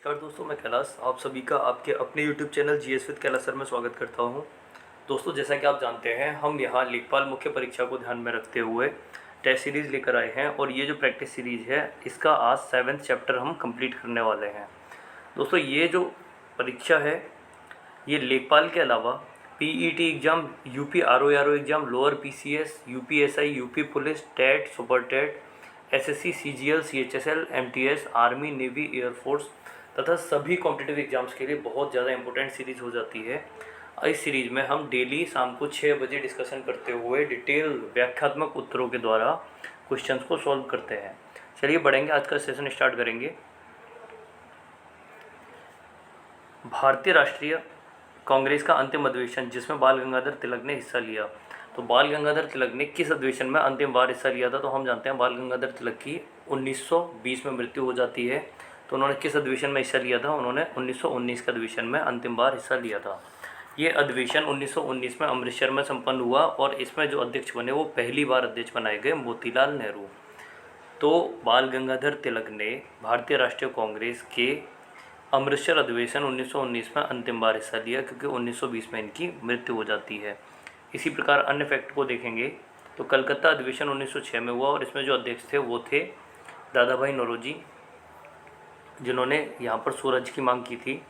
नमस्कार दोस्तों, मैं कैलाश आप सभी का आपके अपने YouTube channel GS with Kailash sir में स्वागत करता हूं। दोस्तों, जैसा कि आप जानते हैं, हम यहां लेखपाल मुख्य परीक्षा को ध्यान में रखते हुए टेस्ट सीरीज़ लेकर आए हैं और ये जो प्रैक्टिस सीरीज़ है इसका आज 7th चैप्टर हम कंप्लीट करने वाले हैं। दोस्तों, ये जो परीक्षा है ये लेखपाल के अलावा PET exam, UP RO exam, lower PCS, UPSI, UP police, TET, super TET, SSC, CGL, CHSL, MTS, army, navy, air force तथा सभी कॉम्पिटिटिव एग्जाम्स के लिए बहुत ज़्यादा इंपॉर्टेंट सीरीज़ हो जाती है। इस सीरीज़ में हम डेली शाम को 6 बजे डिस्कशन करते हुए डिटेल व्याख्यात्मक उत्तरों के द्वारा क्वेश्चंस को सॉल्व करते हैं। चलिए बढ़ेंगे, आज का सेशन स्टार्ट करेंगे। भारतीय राष्ट्रीय कांग्रेस का अंतिम अधिवेशन जिसमें बाल गंगाधर तिलक ने हिस्सा लिया। तो बाल गंगाधर तिलक ने किस अधिवेशन में अंतिम बार हिस्सा लिया था? तो हम जानते हैं बाल गंगाधर तिलक की 1920 में मृत्यु हो जाती है। तो उन्होंने किस अधिवेशन में हिस्सा लिया था? उन्होंने 1919 के अधिवेशन में अंतिम बार हिस्सा लिया था। ये अधिवेशन 1919 में अमृतसर में संपन्न हुआ और इसमें जो अध्यक्ष बने वो पहली बार अध्यक्ष बनाए गए मोतीलाल नेहरू। तो बाल गंगाधर तिलक ने भारतीय राष्ट्रीय कांग्रेस के अमृतसर अधिवेशन 1919 में अंतिम बार हिस्सा लिया क्योंकि 1920 में इनकी मृत्यु हो जाती है। इसी प्रकार अन्य फैक्ट को देखेंगे तो कलकत्ता अधिवेशन 1906 में हुआ और इसमें जो अध्यक्ष थे वो थे दादा भाई नौरोजी, जिन्होंने यहाँ पर स्वराज की मांग की थी।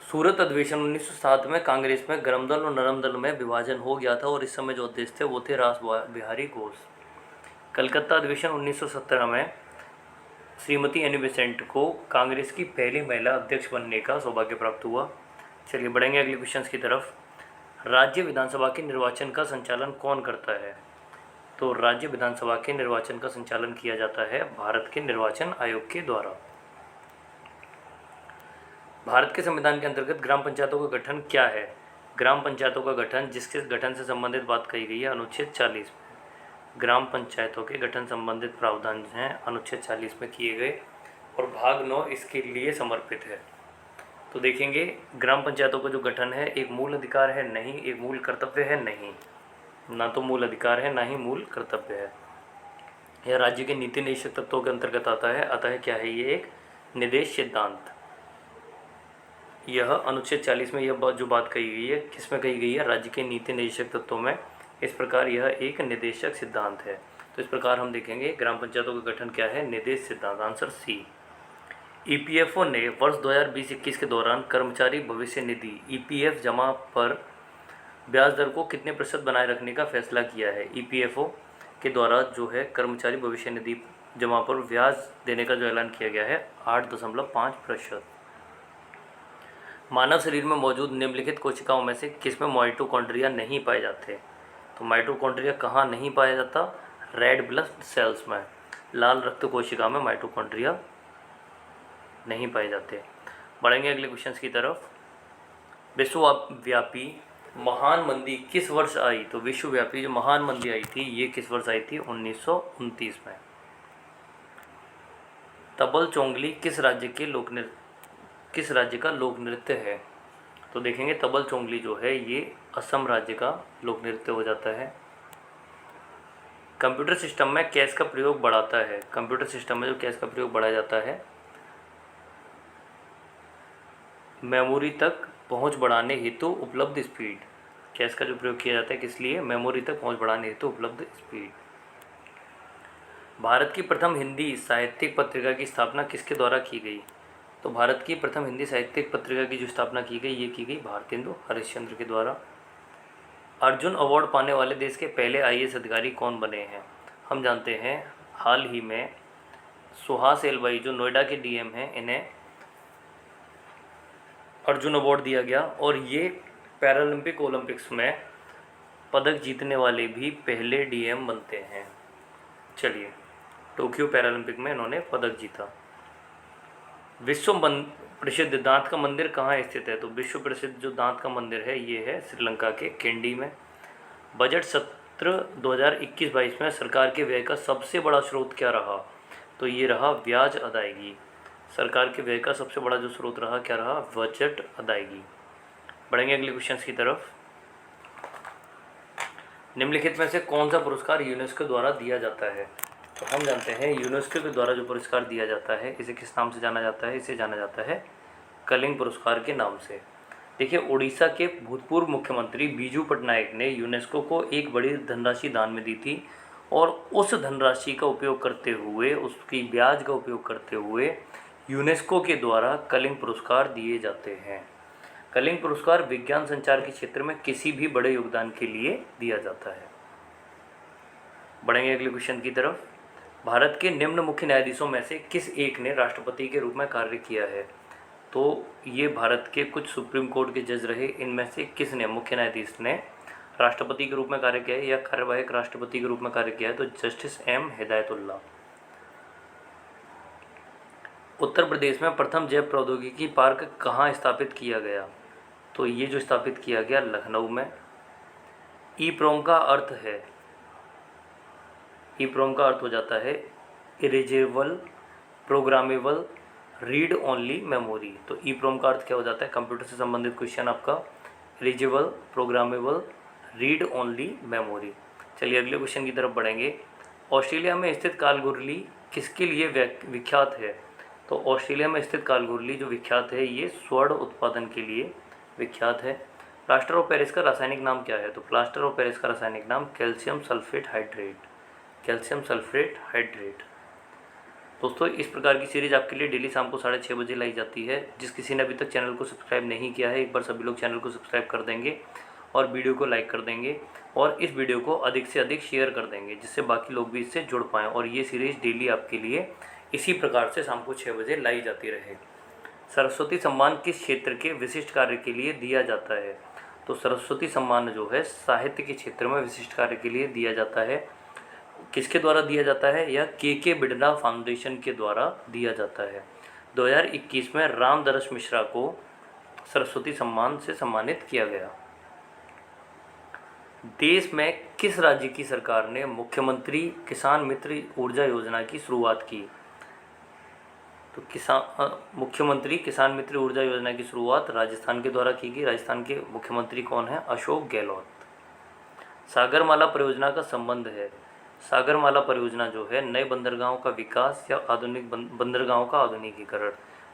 सूरत अधिवेशन 1907 में कांग्रेस में गर्म दल और नरम दल में विभाजन हो गया था और इस समय जो अध्यक्ष थे वो थे रास बिहारी घोष। कलकत्ता अधिवेशन 1917 में श्रीमती एनी बेसेंट को कांग्रेस की पहली महिला अध्यक्ष बनने का सौभाग्य प्राप्त हुआ। चलिए बढ़ेंगे अगले क्वेश्चंस की तरफ। राज्य विधानसभा के निर्वाचन का संचालन कौन करता है? तो राज्य विधानसभा के निर्वाचन का संचालन किया जाता है भारत के निर्वाचन आयोग के द्वारा। भारत के संविधान के अंतर्गत ग्राम पंचायतों का गठन क्या है? ग्राम पंचायतों का गठन जिसके गठन से संबंधित बात कही गई है अनुच्छेद 40 में। ग्राम पंचायतों के गठन संबंधित प्रावधान हैं अनुच्छेद 40 में किए गए और भाग 9 इसके लिए समर्पित है। तो देखेंगे, ग्राम पंचायतों का जो गठन है एक मूल अधिकार है नहीं, एक मूल कर्तव्य है नहीं, ना तो मूल अधिकार है ना ही मूल कर्तव्य है। यह राज्य के नीति निदेशक तत्वों के अंतर्गत आता है। अतः क्या है? ये एक निर्देश सिद्धांत। यह अनुच्छेद 40 में यह जो बात कही गई है किसमें कही गई है? राज्य के नीति निदेशक तत्वों में। इस प्रकार यह एक निर्देशक सिद्धांत है। तो इस प्रकार हम देखेंगे ग्राम पंचायतों का गठन क्या है? निर्देश सिद्धांत। Answer C. ईपीएफओ ने वर्ष 2020-21 के दौरान कर्मचारी भविष्य निधि ईपीएफ जमा पर ब्याज दर को कितने प्रतिशत बनाए रखने का फैसला किया है? ईपीएफओ के द्वारा जो है कर्मचारी भविष्य निधि जमा पर ब्याज देने का जो ऐलान किया गया है 8.5%। मानव शरीर में मौजूद निम्नलिखित कोशिकाओं में से किसमें माइटोकॉन्ड्रिया नहीं पाए जाते? तो माइटोकॉन्ड्रिया कहाँ नहीं पाया जाता? रेड ब्लड सेल्स में, लाल रक्त कोशिका में माइटोकॉन्ड्रिया नहीं पाए जाते। बढ़ेंगे अगले क्वेश्चंस की तरफ। विश्वव्यापी महान मंदी किस वर्ष आई? तो विश्वव्यापी जो महान मंदी आई थी ये किस वर्ष आई थी? 1929 में। तबल चोंगली किस राज्य का लोक नृत्य है? तो देखेंगे तबल चोंगली जो है ये असम राज्य का लोक नृत्य हो जाता है। कंप्यूटर सिस्टम में कैश का प्रयोग बढ़ाता है। कंप्यूटर सिस्टम में जो कैश का प्रयोग बढ़ाया जाता है मेमोरी तक पहुंच बढ़ाने हेतु उपलब्ध स्पीड। कैश का जो प्रयोग किया जाता है किस लिए? मेमोरी तक पहुंच बढ़ाने हेतु उपलब्ध स्पीड। भारत की प्रथम हिंदी साहित्यिक पत्रिका की स्थापना किसके द्वारा की गई? तो भारत की प्रथम हिंदी साहित्यिक पत्रिका की जो स्थापना की गई ये की गई भारतेंदु हरिश्चंद्र के द्वारा। अर्जुन अवार्ड पाने वाले देश के पहले आईएएस अधिकारी कौन बने हैं? हम जानते हैं हाल ही में सुहास एलवाई जो नोएडा के डीएम हैं इन्हें अर्जुन अवार्ड दिया गया और ये पैरालंपिक ओलंपिक्स में पदक जीतने वाले भी पहले डीएम बनते हैं। चलिए, टोक्यो पैरालंपिक में इन्होंने पदक जीता। विश्व प्रसिद्ध दांत का मंदिर कहाँ स्थित है? तो विश्व प्रसिद्ध जो दांत का मंदिर है ये है श्रीलंका के कैंडी में। बजट सत्र 2021-22 में सरकार के व्यय का सबसे बड़ा स्रोत क्या रहा? तो ये रहा ब्याज अदायगी। सरकार के व्यय का सबसे बड़ा जो स्रोत रहा क्या रहा? बजट अदायगी। बढ़ेंगे अगले क्वेश्चंस की तरफ। निम्नलिखित में से कौन सा पुरस्कार यूनेस्को द्वारा दिया जाता है? तो हम जानते हैं यूनेस्को के द्वारा जो पुरस्कार दिया जाता है इसे किस नाम से जाना जाता है? इसे जाना जाता है कलिंग पुरस्कार के नाम से। देखिए, उड़ीसा के भूतपूर्व मुख्यमंत्री बीजू पटनायक ने यूनेस्को को एक बड़ी धनराशि दान में दी थी और उस धनराशि का उपयोग करते हुए, उसकी ब्याज का उपयोग करते हुए यूनेस्को के द्वारा कलिंग पुरस्कार दिए जाते हैं। कलिंग पुरस्कार विज्ञान संचार के क्षेत्र में किसी भी बड़े योगदान के लिए दिया जाता है। बढ़ेंगे अगले क्वेश्चन की तरफ। भारत के निम्न मुख्य न्यायाधीशों में से किस एक ने राष्ट्रपति के रूप में कार्य किया है? तो ये भारत के कुछ सुप्रीम कोर्ट के जज रहे, इनमें से किसने, मुख्य न्यायाधीश ने राष्ट्रपति के रूप में कार्य किया है या कार्यवाहक राष्ट्रपति के रूप में कार्य किया है? तो जस्टिस एम हिदायतुल्ला। उत्तर प्रदेश में प्रथम जैव प्रौद्योगिकी पार्क कहाँ स्थापित किया गया? तो ये जो स्थापित किया गया लखनऊ में। ईप्रोम का अर्थ है, ईप्रोम का अर्थ हो जाता है erasable programmable read only memory. तो ईप्रोम का अर्थ क्या हो जाता है? कंप्यूटर से संबंधित क्वेश्चन आपका, erasable programmable read only memory. चलिए अगले क्वेश्चन की तरफ बढ़ेंगे। ऑस्ट्रेलिया में स्थित कालगुरली किसके लिए विख्यात है? तो ऑस्ट्रेलिया में स्थित कालगुरली जो विख्यात है ये स्वर्ण उत्पादन के लिए विख्यात है। प्लास्टर ऑफ पेरिस का रासायनिक नाम क्या है? तो प्लास्टर ऑफ पेरिस का रासायनिक नाम calcium sulphate hydrate, calcium sulphate hydrate. दोस्तों, इस प्रकार की सीरीज आपके लिए डेली शाम को 6:30 बजे लाई जाती है। जिस किसी ने अभी तक चैनल को सब्सक्राइब नहीं किया है, एक बार सभी लोग चैनल को सब्सक्राइब कर देंगे और वीडियो को लाइक कर देंगे और इस वीडियो को अधिक से अधिक शेयर कर देंगे, जिससे बाकी लोग भी इससे जुड़ पाएँ और ये सीरीज़ डेली आपके लिए इसी प्रकार से शाम को 6 बजे लाई जाती रहे। सरस्वती सम्मान किस क्षेत्र के विशिष्ट कार्य के लिए दिया जाता है? तो सरस्वती सम्मान जो है साहित्य के क्षेत्र में विशिष्ट कार्य के लिए दिया जाता है। किसके द्वारा दिया जाता है? या के बिड़ला फाउंडेशन के द्वारा दिया जाता है। 2021 में रामदरस मिश्रा को सरस्वती सम्मान से सम्मानित किया गया। देश में किस राज्य की सरकार ने मुख्यमंत्री किसान मित्र ऊर्जा योजना की शुरुआत की? तो मुख्यमंत्री किसान मित्र ऊर्जा योजना की शुरुआत राजस्थान के द्वारा की गई। राजस्थान के मुख्यमंत्री कौन है? अशोक गहलोत। सागरमाला परियोजना का संबंध है, सागरमाला परियोजना जो है नए बंदरगाहों का विकास या आधुनिक बंदरगाहों का आधुनिकीकरण।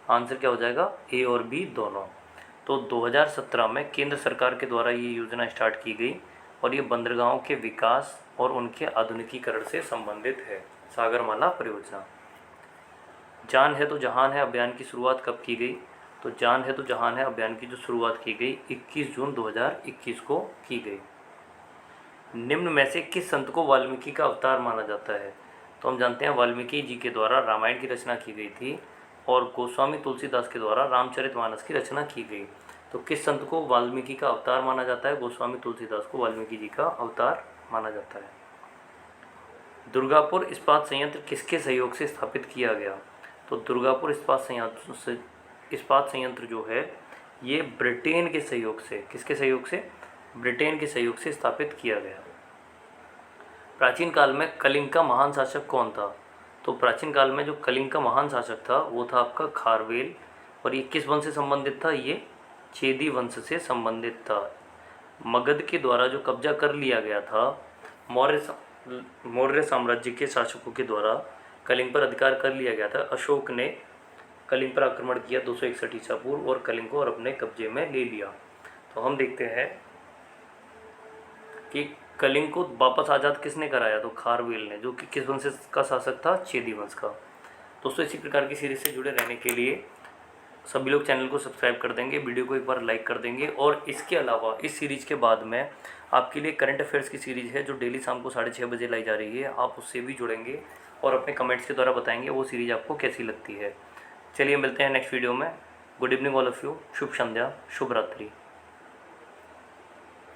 आंसर क्या हो जाएगा? ए और बी दोनों। तो 2017 में केंद्र सरकार के द्वारा ये योजना स्टार्ट की गई और ये बंदरगाहों के विकास और उनके आधुनिकीकरण से संबंधित है सागरमाला परियोजना। जान है तो जहान है अभियान की शुरुआत कब की गई? तो जान है तो जहान है अभियान की जो शुरुआत की गई 21 जून 2021 को की गई। निम्न में से किस संत को वाल्मीकि का अवतार माना जाता है? तो हम जानते हैं वाल्मीकि जी के द्वारा रामायण की रचना की गई थी और गोस्वामी तुलसीदास के द्वारा रामचरितमानस की रचना की गई। तो किस संत को वाल्मीकि का अवतार माना जाता है? गोस्वामी तुलसीदास को वाल्मीकि जी का अवतार माना जाता है। दुर्गापुर इस्पात संयंत्र किसके सहयोग से स्थापित किया गया? तो दुर्गापुर इस्पात संयंत्र जो है ये ब्रिटेन के सहयोग से, किसके सहयोग से? ब्रिटेन के सहयोग से स्थापित किया गया। प्राचीन काल में कलिंग का महान शासक कौन था? तो प्राचीन काल में जो कलिंग का महान शासक था वो था आपका खारवेल और ये किस वंश से संबंधित था? ये चेदी वंश से संबंधित था। मगध के द्वारा जो कब्जा कर लिया गया था, मौर्य साम्राज्य के शासकों के द्वारा कलिंग पर अधिकार कर लिया गया था। अशोक ने कलिंग पर आक्रमण किया 261 ईसा पूर्व और कलिंग को और अपने कब्जे में ले लिया। तो हम देखते हैं कि कलिंग को वापस आज़ाद किसने कराया? तो खारवेल ने, जो कि किस वंश का शासक था? चेदी वंश का। दोस्तों, इसी प्रकार की सीरीज से जुड़े रहने के लिए सभी लोग चैनल को सब्सक्राइब कर देंगे, वीडियो को एक बार लाइक कर देंगे और इसके अलावा इस सीरीज़ के बाद में आपके लिए करंट अफेयर्स की सीरीज़ है जो डेली शाम को 6:30 बजे लाई जा रही है। आप उससे भी जुड़ेंगे और अपने कमेंट्स के द्वारा बताएंगे वो सीरीज़ आपको कैसी लगती है। चलिए मिलते हैं नेक्स्ट वीडियो में। Good evening all of you. शुभ संध्या, शुभ रात्रि।